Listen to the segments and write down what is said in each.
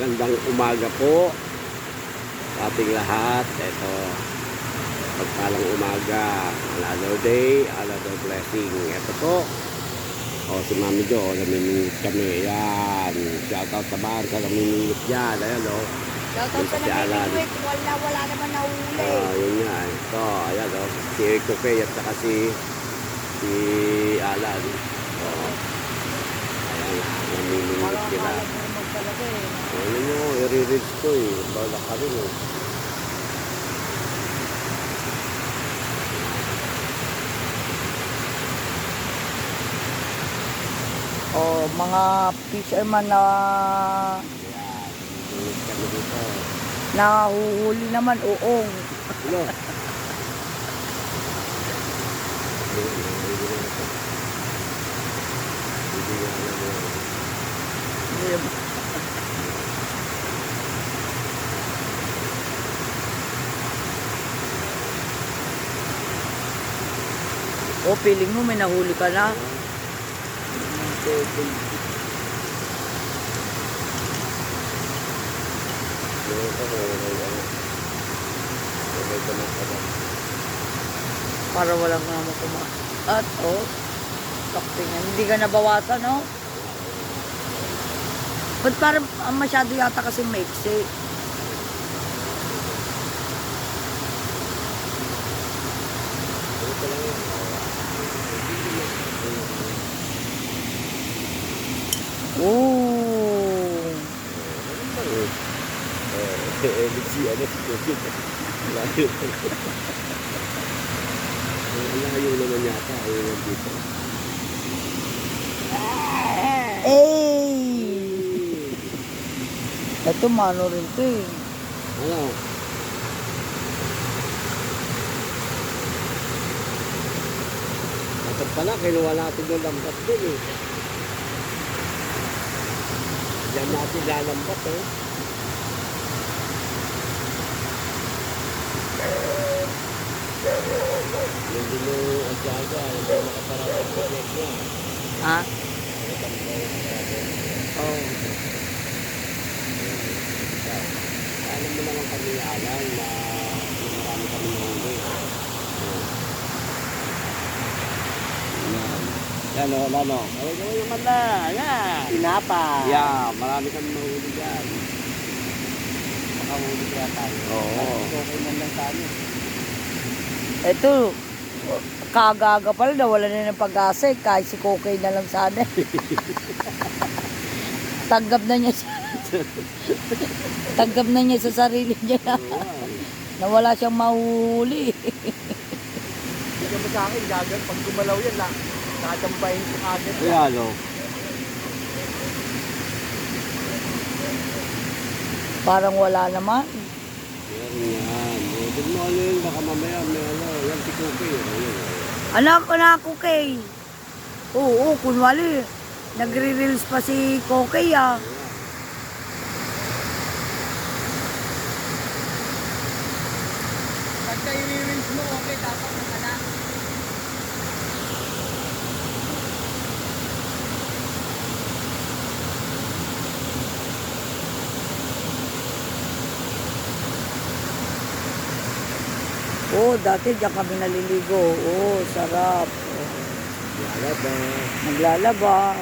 Magandang umaga po sa ating lahat. Ito, pagpalang umaga, another day, another blessing. Ito po, si Mami Jo, namimingit kami. Yan, shoutout sa bahan sa namimingit dyan. Ayan o. Shoutout sa namimingit, wala naman nahuli. Yun nga, ito, ayan o. Si Coque at saka si Alan. Ayan, namimingit sila. Ano nyo, i-reach ko eh. Bala ka rin eh. Mga fisherman na Kami dito. nahuhuli naman, uong. Hello. Feeling mo may nahuli ka na? Para walang naman at taktingan. Hindi ka nabawasan, no? Ba't parang masyado yata kasi maiksi? Layo naman yata. Ayun dito. Ito mano rin to eh. Ano? Dapat pala, kinuha natin yung lambat din eh. Diyan natin lalambat eh. Hindi mo agyaga, hindi nakaparapag sa net niya. Ha? Alam mo naman kami alam na marami kami nahuli. Yan o, ano. Ay, gawin naman na. Yan. Tinapa. Yeah, marami kami nahuli dyan. Makahuli kaya tayo. Oo. Okay man lang tayo. Ito, kagaga pala na wala na ng pag-asa eh. Kahit si Kokay na lang sana. Tanggap na niya siya. Tanggap na niya sa sarili niya na wala siyang mahuhuli. Hindi mo sa akin, gagal. Pag gumalaw yan, nakatambahin ko agad. Kaya no. Parang wala naman. Yan. Good morning. Baka mamaya may ano. Yan si Cookie. Anak ko na Kokay. Oo, kunwari. Nagre-reels pa si Kokay ah. Pagka i-rinse mo, okay, tapos na na. Dati diyan kami naliligo. Sarap. Lalaba. Naglalaba.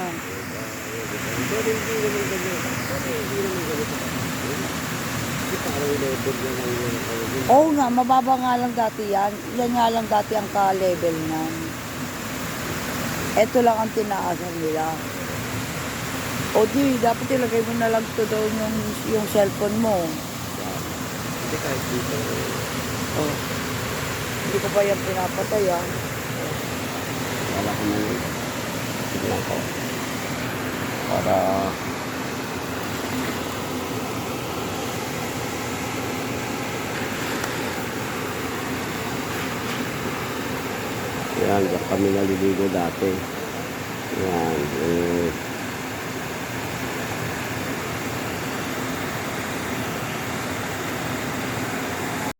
Pero hindi naman ganyan. Hindi naman ganito. Hindi parang level na lang yun. Oo nga, mababa nga lang dati yan. Yan nga lang dati ang ka-level niyan. Ito lang ang tinaasan nila. Dapat ilagay mo na lang to doon yung cellphone mo. Hindi kahit dito. Hindi ko pa yan pinapatay ah. Wala ko na yun. Wala ko. Para... Yan, kami naliligo dati. Yan.